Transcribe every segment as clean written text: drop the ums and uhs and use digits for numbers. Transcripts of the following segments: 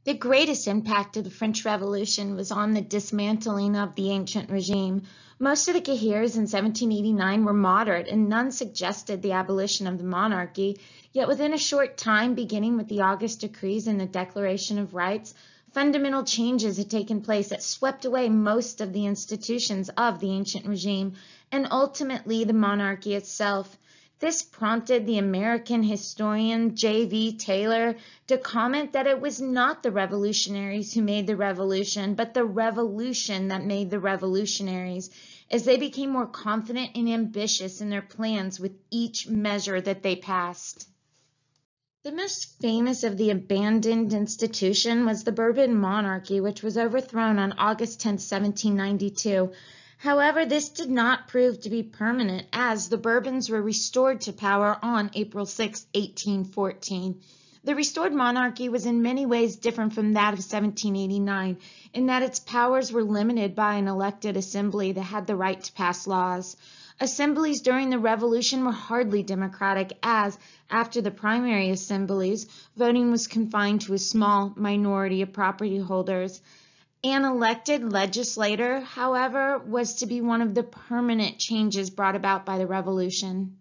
The greatest impact of the French Revolution was on the dismantling of the ancient regime. Most of the Cahiers in 1789 were moderate, and none suggested the abolition of the monarchy. Yet within a short time, beginning with the August Decrees and the Declaration of Rights, fundamental changes had taken place that swept away most of the institutions of the ancient regime, and ultimately the monarchy itself. This prompted the American historian J.V. Taylor to comment that it was not the revolutionaries who made the revolution, but the revolution that made the revolutionaries, as they became more confident and ambitious in their plans with each measure that they passed. The most famous of the abandoned institution was the Bourbon monarchy, which was overthrown on August 10, 1792. However, this did not prove to be permanent, as the Bourbons were restored to power on April 6, 1814. The restored monarchy was in many ways different from that of 1789, in that its powers were limited by an elected assembly that had the right to pass laws. Assemblies during the Revolution were hardly democratic, as, after the primary assemblies, voting was confined to a small minority of property holders. An elected legislator, however, was to be one of the permanent changes brought about by the Revolution.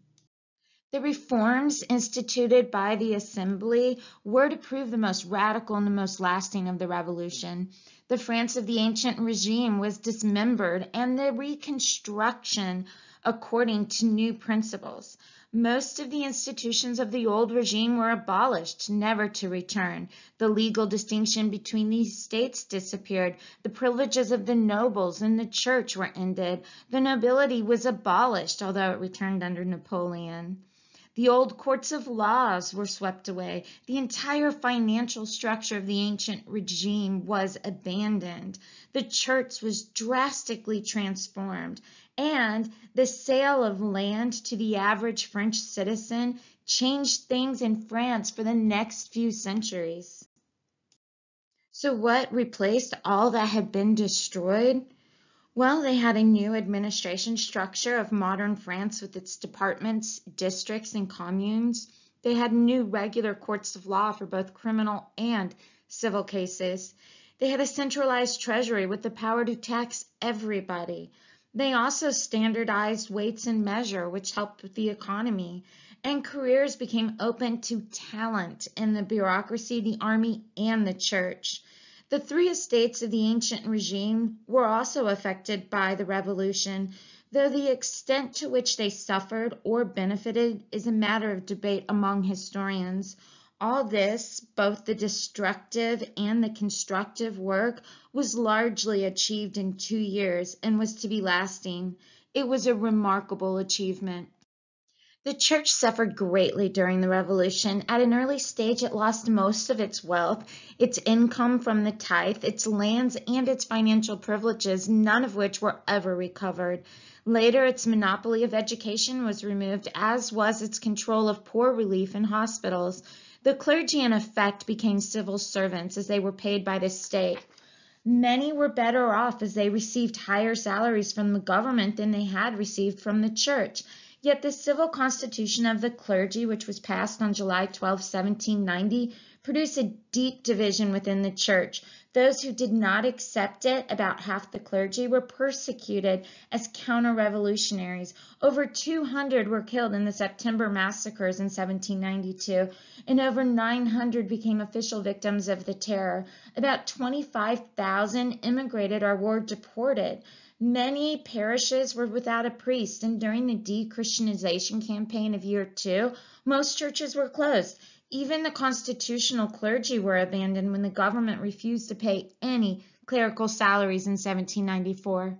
The reforms instituted by the Assembly were to prove the most radical and the most lasting of the Revolution. The France of the ancient regime was dismembered, and the reconstruction according to new principles. Most of the institutions of the old regime were abolished, never to return. The legal distinction between these states disappeared. The privileges of the nobles and the church were ended. The nobility was abolished, although it returned under Napoleon. The old courts of laws were swept away. The entire financial structure of the ancient regime was abandoned. The church was drastically transformed, and the sale of land to the average French citizen changed things in France for the next few centuries. So what replaced all that had been destroyed? Well, they had a new administration structure of modern France with its departments, districts, and communes. They had new regular courts of law for both criminal and civil cases. They had a centralized treasury with the power to tax everybody. They also standardized weights and measure, which helped with the economy. And careers became open to talent in the bureaucracy, the army, and the church. The three estates of the ancient regime were also affected by the revolution, though the extent to which they suffered or benefited is a matter of debate among historians. All this, both the destructive and the constructive work, was largely achieved in 2 years and was to be lasting. It was a remarkable achievement. The church suffered greatly during the revolution. At an early stage, it lost most of its wealth, its income from the tithe, its lands, and its financial privileges, none of which were ever recovered. Later, its monopoly of education was removed, as was its control of poor relief and hospitals. The clergy, in effect, became civil servants as they were paid by the state. Many were better off as they received higher salaries from the government than they had received from the church. Yet the civil constitution of the clergy, which was passed on July 12, 1790, produced a deep division within the church. Those who did not accept it, about half the clergy, were persecuted as counter-revolutionaries. Over 200 were killed in the September massacres in 1792, and over 900 became official victims of the terror. About 25,000 immigrated or were deported. Many parishes were without a priest, and during the de-Christianization campaign of year 2, most churches were closed. Even the constitutional clergy were abandoned when the government refused to pay any clerical salaries in 1794.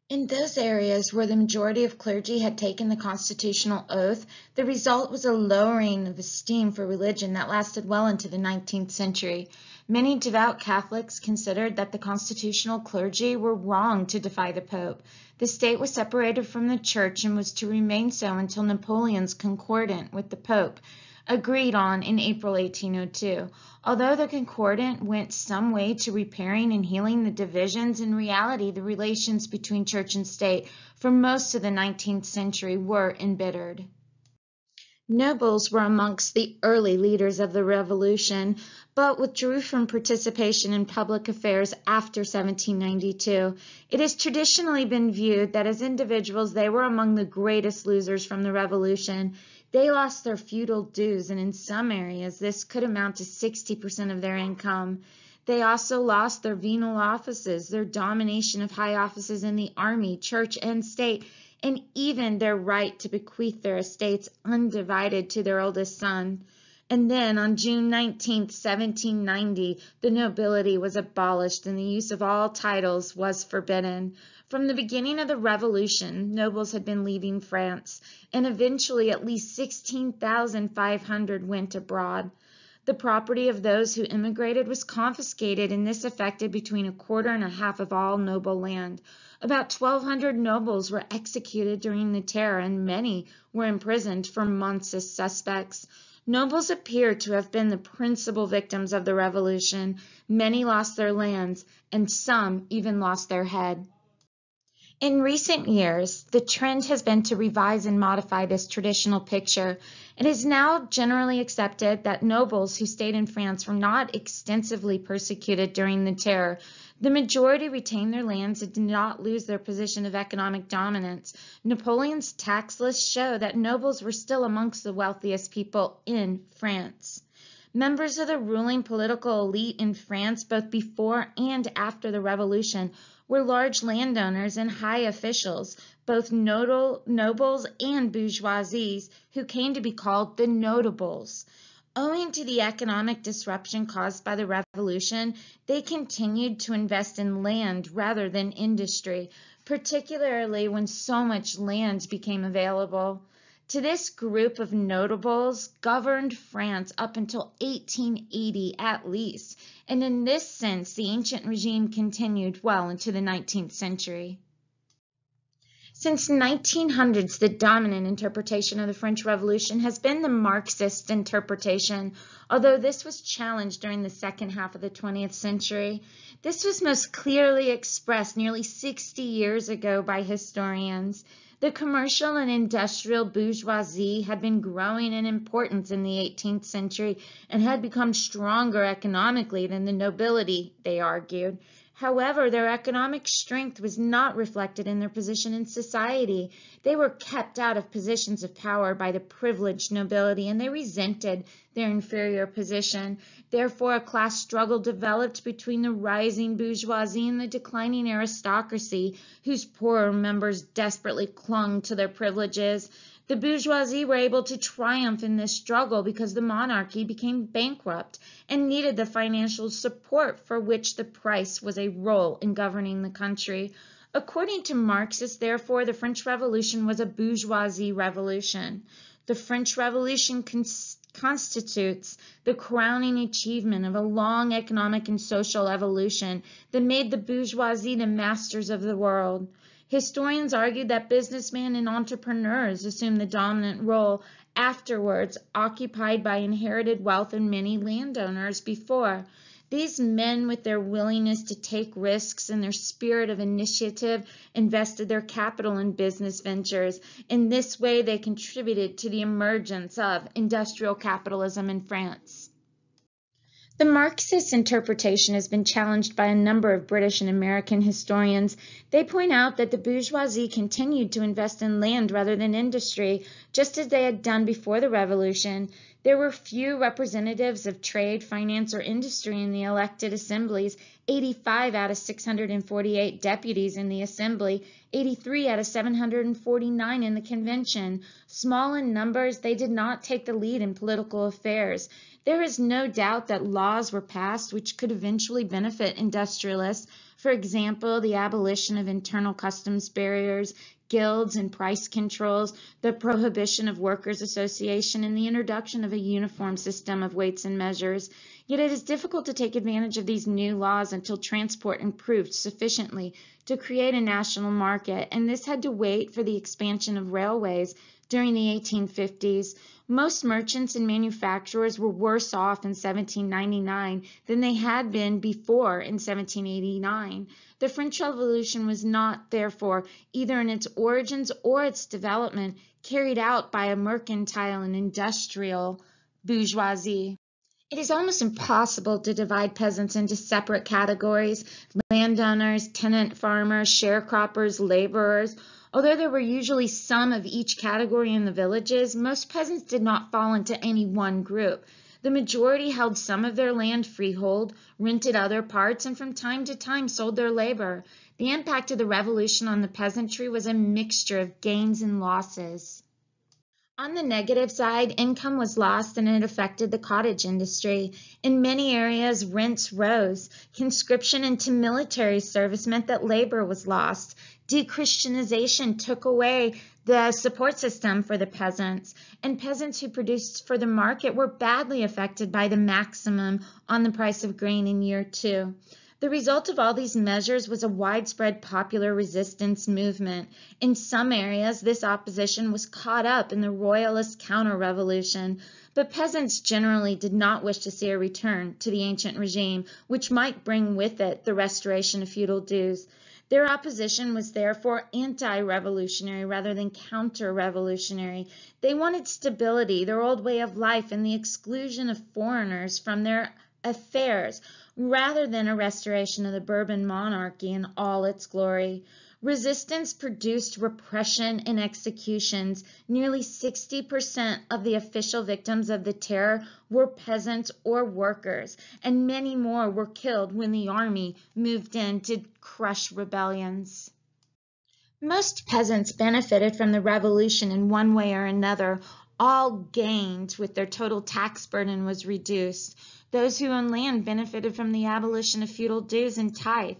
In those areas where the majority of clergy had taken the constitutional oath, the result was a lowering of esteem for religion that lasted well into the 19th century. Many devout Catholics considered that the constitutional clergy were wrong to defy the Pope. The state was separated from the church and was to remain so until Napoleon's concordant with the Pope, agreed on in April 1802. Although the concordant went some way to repairing and healing the divisions, in reality the relations between church and state for most of the 19th century were embittered. Nobles were amongst the early leaders of the revolution, but withdrew from participation in public affairs after 1792. It has traditionally been viewed that as individuals they were among the greatest losers from the Revolution. They lost their feudal dues, and in some areas this could amount to 60% of their income. They also lost their venal offices, their domination of high offices in the army, church, and state, and even their right to bequeath their estates undivided to their oldest son. And then on June 19, 1790, the nobility was abolished and the use of all titles was forbidden. From the beginning of the Revolution, nobles had been leaving France, and eventually at least 16,500 went abroad. The property of those who immigrated was confiscated, and this affected between a quarter and a half of all noble land. About 1,200 nobles were executed during the Terror, and many were imprisoned for months as suspects. Nobles appear to have been the principal victims of the Revolution. Many lost their lands, and some even lost their head. In recent years, the trend has been to revise and modify this traditional picture. It is now generally accepted that nobles who stayed in France were not extensively persecuted during the Terror. The majority retained their lands and did not lose their position of economic dominance. Napoleon's tax lists show that nobles were still amongst the wealthiest people in France. Members of the ruling political elite in France, both before and after the Revolution, were large landowners and high officials, both nobles and bourgeoisies, who came to be called the notables. Owing to the economic disruption caused by the Revolution, they continued to invest in land rather than industry, particularly when so much land became available. To this group of notables governed France up until 1880 at least, and in this sense the ancient regime continued well into the 19th century. Since 1900s, the dominant interpretation of the French Revolution has been the Marxist interpretation, although this was challenged during the second half of the 20th century. This was most clearly expressed nearly 60 years ago by historians. The commercial and industrial bourgeoisie had been growing in importance in the 18th century and had become stronger economically than the nobility, they argued. However, their economic strength was not reflected in their position in society. They were kept out of positions of power by the privileged nobility, and they resented their inferior position. Therefore, a class struggle developed between the rising bourgeoisie and the declining aristocracy, whose poorer members desperately clung to their privileges. The bourgeoisie were able to triumph in this struggle because the monarchy became bankrupt and needed the financial support for which the price was a role in governing the country. According to Marxists, therefore, the French Revolution was a bourgeoisie revolution. The French Revolution constitutes the crowning achievement of a long economic and social evolution that made the bourgeoisie the masters of the world. Historians argued that businessmen and entrepreneurs assumed the dominant role afterwards, occupied by inherited wealth and many landowners before. These men, with their willingness to take risks and their spirit of initiative, invested their capital in business ventures. In this way, they contributed to the emergence of industrial capitalism in France. The Marxist interpretation has been challenged by a number of British and American historians. They point out that the bourgeoisie continued to invest in land rather than industry, just as they had done before the Revolution. There were few representatives of trade, finance, or industry in the elected assemblies. 85 out of 648 deputies in the assembly, 83 out of 749 in the convention. Small in numbers, they did not take the lead in political affairs. There is no doubt that laws were passed which could eventually benefit industrialists. For example, the abolition of internal customs barriers, guilds and price controls, the prohibition of workers' association, and the introduction of a uniform system of weights and measures. Yet it is difficult to take advantage of these new laws until transport improved sufficiently to create a national market, and this had to wait for the expansion of railways during the 1850s. Most merchants and manufacturers were worse off in 1799 than they had been before in 1789. The French Revolution was not, therefore, either in its origins or its development, carried out by a mercantile and industrial bourgeoisie. It is almost impossible to divide peasants into separate categories: landowners, tenant farmers, sharecroppers, laborers. Although there were usually some of each category in the villages, most peasants did not fall into any one group. The majority held some of their land freehold, rented other parts, and from time to time sold their labor. The impact of the revolution on the peasantry was a mixture of gains and losses. On the negative side, income was lost and it affected the cottage industry. In many areas, rents rose. Conscription into military service meant that labor was lost. Dechristianization took away the support system for the peasants, and peasants who produced for the market were badly affected by the maximum on the price of grain in year 2. The result of all these measures was a widespread popular resistance movement. In some areas, this opposition was caught up in the royalist counter-revolution, but peasants generally did not wish to see a return to the ancient regime, which might bring with it the restoration of feudal dues. Their opposition was therefore anti-revolutionary rather than counter-revolutionary. They wanted stability, their old way of life, and the exclusion of foreigners from their affairs, rather than a restoration of the Bourbon monarchy in all its glory. Resistance produced repression and executions. Nearly 60% of the official victims of the terror were peasants or workers, and many more were killed when the army moved in to crush rebellions. Most peasants benefited from the revolution in one way or another. All gained with their total tax burden was reduced. Those who owned land benefited from the abolition of feudal dues and tithe.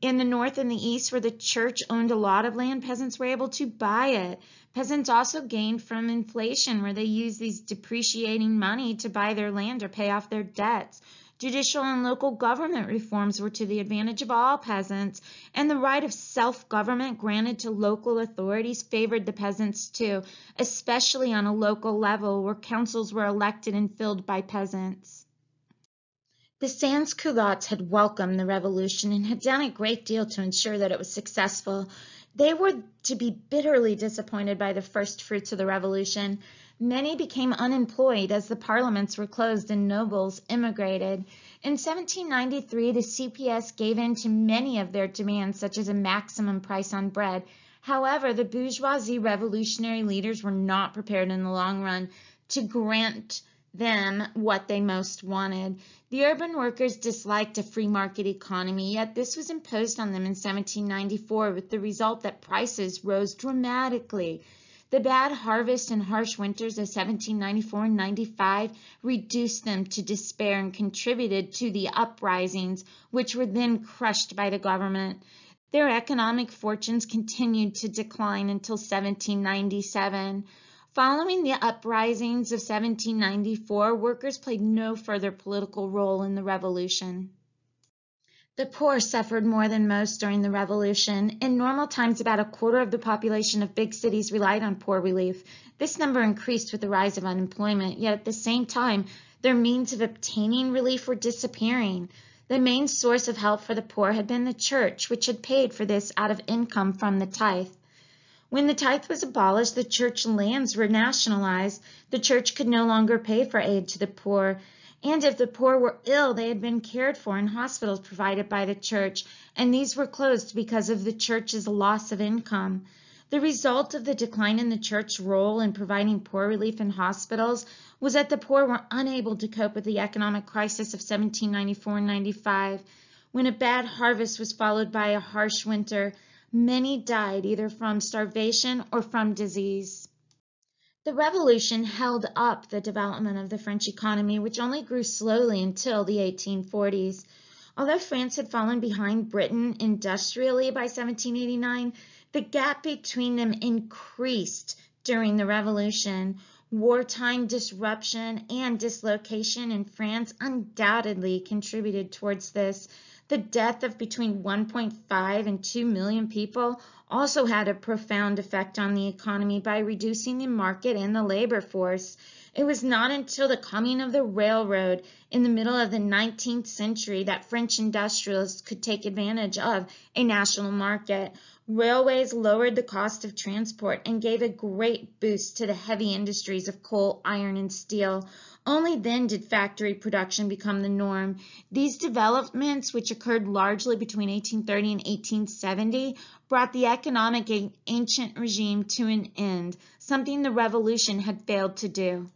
In the north and the east, where the church owned a lot of land, peasants were able to buy it. Peasants also gained from inflation, where they used these depreciating money to buy their land or pay off their debts. Judicial and local government reforms were to the advantage of all peasants, and the right of self-government granted to local authorities favored the peasants too, especially on a local level where councils were elected and filled by peasants. The sans-culottes had welcomed the revolution and had done a great deal to ensure that it was successful. They were to be bitterly disappointed by the first fruits of the revolution. Many became unemployed as the parliaments were closed and nobles immigrated. In 1793, the CPS gave in to many of their demands, such as a maximum price on bread. However, the bourgeoisie revolutionary leaders were not prepared in the long run to grant them what they most wanted. The urban workers disliked a free market economy, yet this was imposed on them in 1794 with the result that prices rose dramatically. The bad harvest and harsh winters of 1794 and 95 reduced them to despair and contributed to the uprisings, which were then crushed by the government. Their economic fortunes continued to decline until 1797. Following the uprisings of 1794, workers played no further political role in the revolution. The poor suffered more than most during the revolution. In normal times, about a quarter of the population of big cities relied on poor relief. This number increased with the rise of unemployment, yet at the same time, their means of obtaining relief were disappearing. The main source of help for the poor had been the church, which had paid for this out of income from the tithe. When the tithe was abolished, the church lands were nationalized. The church could no longer pay for aid to the poor, and if the poor were ill, they had been cared for in hospitals provided by the church, and these were closed because of the church's loss of income. The result of the decline in the church's role in providing poor relief in hospitals was that the poor were unable to cope with the economic crisis of 1794 and 95. When a bad harvest was followed by a harsh winter, many died either from starvation or from disease. The revolution held up the development of the French economy, which only grew slowly until the 1840s. Although France had fallen behind Britain industrially by 1789, the gap between them increased during the revolution. Wartime disruption and dislocation in France undoubtedly contributed towards this. The death of between 1.5 and 2 million people also had a profound effect on the economy by reducing the market and the labor force. It was not until the coming of the railroad in the middle of the 19th century that French industrialists could take advantage of a national market. Railways lowered the cost of transport and gave a great boost to the heavy industries of coal, iron, and steel. Only then did factory production become the norm. These developments, which occurred largely between 1830 and 1870, brought the economic ancient regime to an end, something the revolution had failed to do.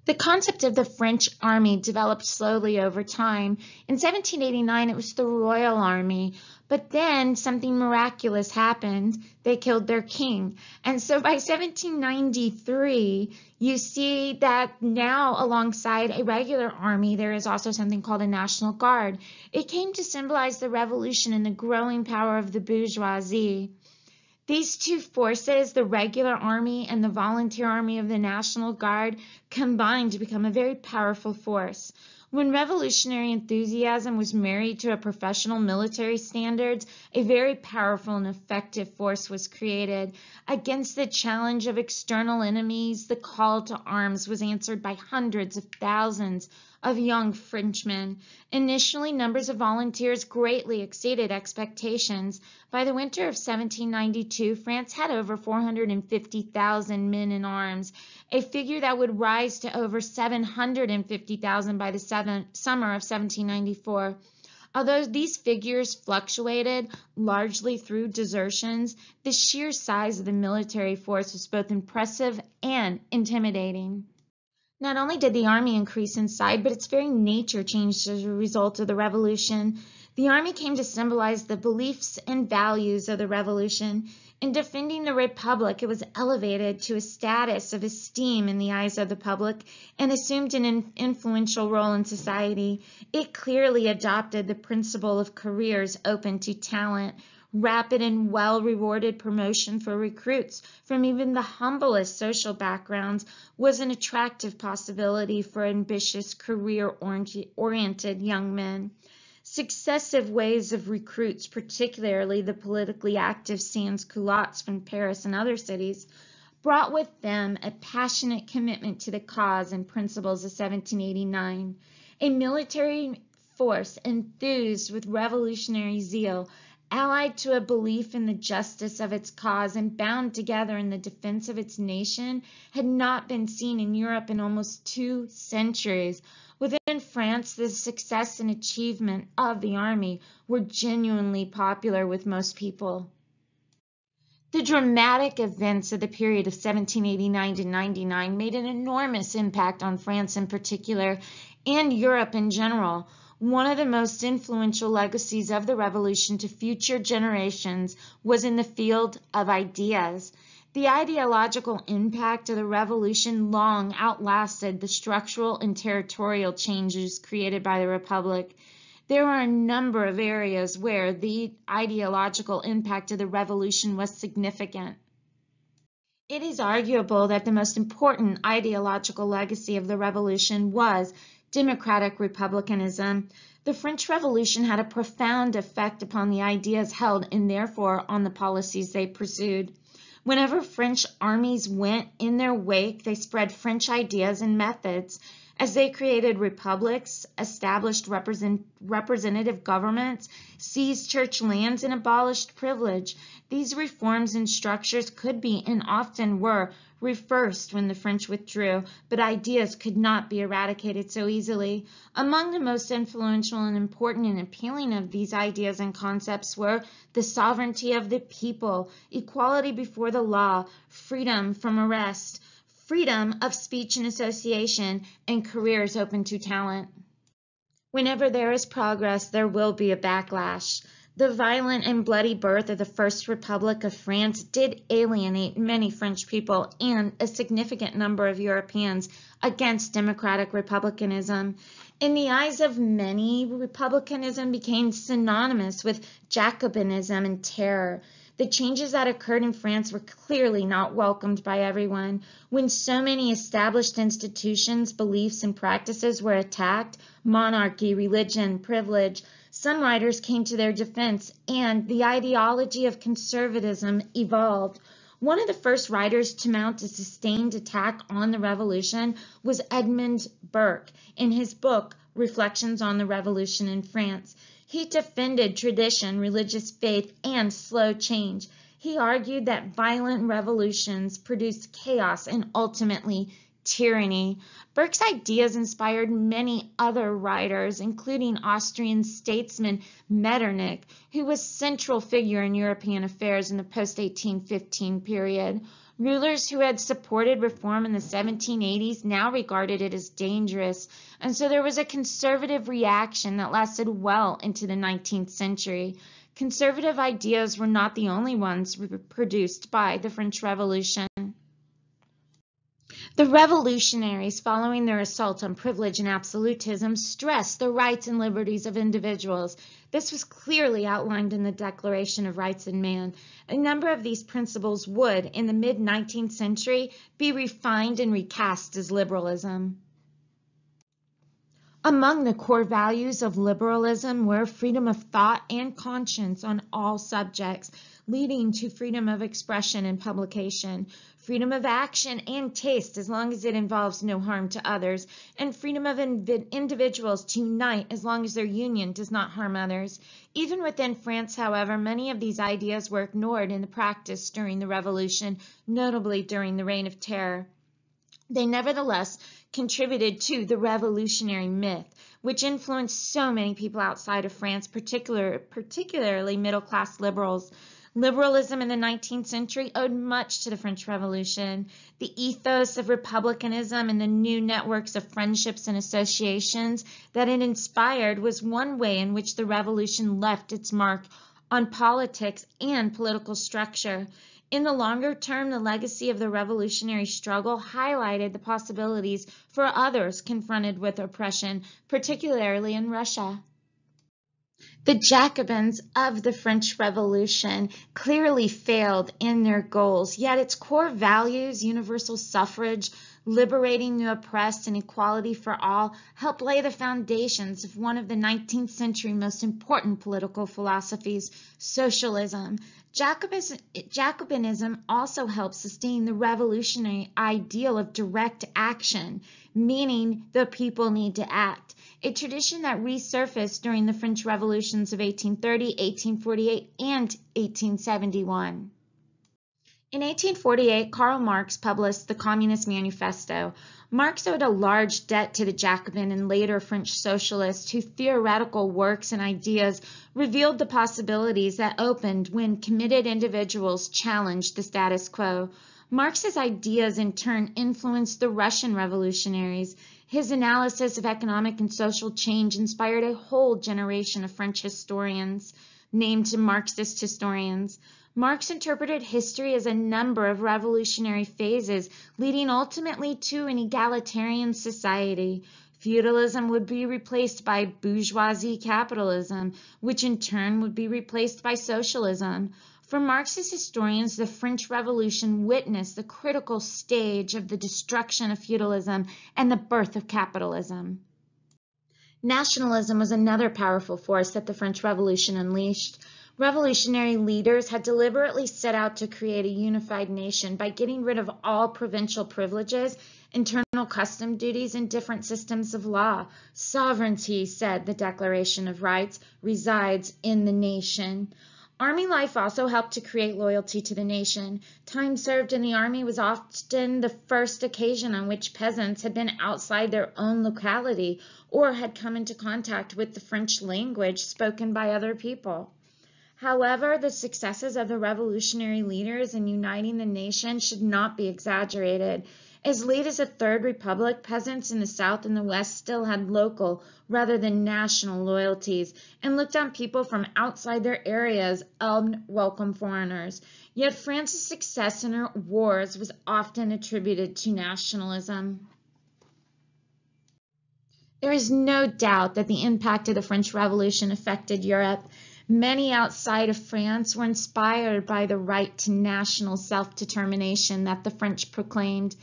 The concept of the French army developed slowly over time. In 1789, it was the Royal Army, but then something miraculous happened. They killed their king. And so by 1793, you see that now alongside a regular army, there is also something called a National Guard. It came to symbolize the revolution and the growing power of the bourgeoisie. These two forces, the regular army and the volunteer army of the National Guard, combined to become a very powerful force. When revolutionary enthusiasm was married to a professional military standards, a very powerful and effective force was created. Against the challenge of external enemies, the call to arms was answered by hundreds of thousands of young Frenchmen. Initially, numbers of volunteers greatly exceeded expectations. By the winter of 1792, France had over 450,000 men in arms, a figure that would rise to over 750,000 by the summer of 1794. Although these figures fluctuated largely through desertions, the sheer size of the military force was both impressive and intimidating. Not only did the army increase in size, but its very nature changed as a result of the revolution. The army came to symbolize the beliefs and values of the revolution. In defending the Republic, it was elevated to a status of esteem in the eyes of the public and assumed an influential role in society. It clearly adopted the principle of careers open to talent, rapid and well-rewarded promotion for recruits from even the humblest social backgrounds was an attractive possibility for ambitious, career-oriented young men. Successive waves of recruits, particularly the politically active sans-culottes from Paris and other cities, brought with them a passionate commitment to the cause and principles of 1789. A military force enthused with revolutionary zeal, allied to a belief in the justice of its cause and bound together in the defense of its nation, had not been seen in Europe in almost 2 centuries. Within France, the success and achievement of the army were genuinely popular with most people. The dramatic events of the period of 1789 to 99 made an enormous impact on France in particular and Europe in general. One of the most influential legacies of the revolution to future generations was in the field of ideas. The ideological impact of the revolution long outlasted the structural and territorial changes created by the Republic. There are a number of areas where the ideological impact of the revolution was significant. It is arguable that the most important ideological legacy of the revolution was democratic republicanism. The French Revolution had a profound effect upon the ideas held and therefore on the policies they pursued. Whenever French armies went in their wake, they spread French ideas and methods. As they created republics, established representative governments, seized church lands, and abolished privilege, these reforms and structures could be and often were reversed when the French withdrew, but ideas could not be eradicated so easily. Among the most influential and important and appealing of these ideas and concepts were the sovereignty of the people, equality before the law, freedom from arrest, freedom of speech and association, and careers open to talent. Whenever there is progress, there will be a backlash. The violent and bloody birth of the First Republic of France did alienate many French people and a significant number of Europeans against democratic republicanism. In the eyes of many, republicanism became synonymous with Jacobinism and terror. The changes that occurred in France were clearly not welcomed by everyone. When so many established institutions, beliefs, and practices were attacked, monarchy, religion, privilege, some writers came to their defense, and the ideology of conservatism evolved. One of the first writers to mount a sustained attack on the revolution was Edmund Burke in his book, Reflections on the Revolution in France. He defended tradition, religious faith, and slow change. He argued that violent revolutions produced chaos and ultimately tyranny. Burke's ideas inspired many other writers, including Austrian statesman Metternich, who was a central figure in European affairs in the post-1815 period. Rulers who had supported reform in the 1780s now regarded it as dangerous, and so there was a conservative reaction that lasted well into the 19th century. Conservative ideas were not the only ones produced by the French Revolution. The revolutionaries, following their assault on privilege and absolutism, stressed the rights and liberties of individuals. This was clearly outlined in the Declaration of Rights of Man. A number of these principles would, in the mid-19th century, be refined and recast as liberalism. Among the core values of liberalism were freedom of thought and conscience on all subjects, leading to freedom of expression and publication, freedom of action and taste as long as it involves no harm to others, and freedom of individuals to unite as long as their union does not harm others. Even within France, however, many of these ideas were ignored in the practice during the Revolution, notably during the Reign of Terror. They nevertheless contributed to the revolutionary myth, which influenced so many people outside of France, particularly middle-class liberals. Liberalism in the 19th century owed much to the French Revolution. The ethos of republicanism and the new networks of friendships and associations that it inspired was one way in which the revolution left its mark on politics and political structure. In the longer term, the legacy of the revolutionary struggle highlighted the possibilities for others confronted with oppression, particularly in Russia. The Jacobins of the French Revolution clearly failed in their goals, yet its core values, universal suffrage, liberating the oppressed, and equality for all, helped lay the foundations of one of the 19th century most important political philosophies, socialism. Jacobinism also helped sustain the revolutionary ideal of direct action, meaning the people need to act, a tradition that resurfaced during the French Revolutions of 1830, 1848, and 1871. In 1848, Karl Marx published the Communist Manifesto. Marx owed a large debt to the Jacobin and later French socialists whose theoretical works and ideas revealed the possibilities that opened when committed individuals challenged the status quo. Marx's ideas in turn influenced the Russian revolutionaries. His analysis of economic and social change inspired a whole generation of French historians, named Marxist historians. Marx interpreted history as a number of revolutionary phases, leading ultimately to an egalitarian society. Feudalism would be replaced by bourgeoisie capitalism, which in turn would be replaced by socialism. For Marxist historians, the French Revolution witnessed the critical stage of the destruction of feudalism and the birth of capitalism. Nationalism was another powerful force that the French Revolution unleashed. Revolutionary leaders had deliberately set out to create a unified nation by getting rid of all provincial privileges, internal custom duties, and different systems of law. Sovereignty, said the Declaration of Rights, resides in the nation. Army life also helped to create loyalty to the nation. Time served in the army was often the first occasion on which peasants had been outside their own locality or had come into contact with the French language spoken by other people. However, the successes of the revolutionary leaders in uniting the nation should not be exaggerated. As late as the Third Republic, peasants in the South and the West still had local rather than national loyalties and looked on people from outside their areas as unwelcome foreigners. Yet France's success in her wars was often attributed to nationalism. There is no doubt that the impact of the French Revolution affected Europe. Many outside of France were inspired by the right to national self-determination that the French proclaimed.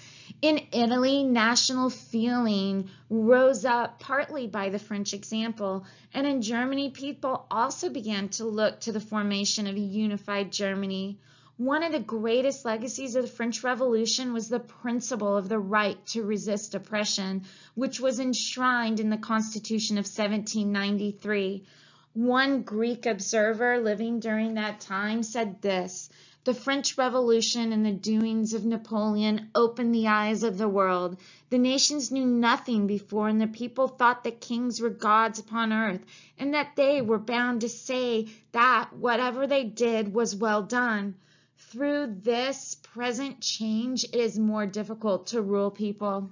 In Italy, national feeling rose up partly by the French example, and in Germany, people also began to look to the formation of a unified Germany. One of the greatest legacies of the French Revolution was the principle of the right to resist oppression, which was enshrined in the Constitution of 1793. One Greek observer living during that time said this: The French Revolution and the doings of Napoleon opened the eyes of the world. The nations knew nothing before, and the people thought that kings were gods upon earth, and that they were bound to say that whatever they did was well done. Through this present change, it is more difficult to rule people.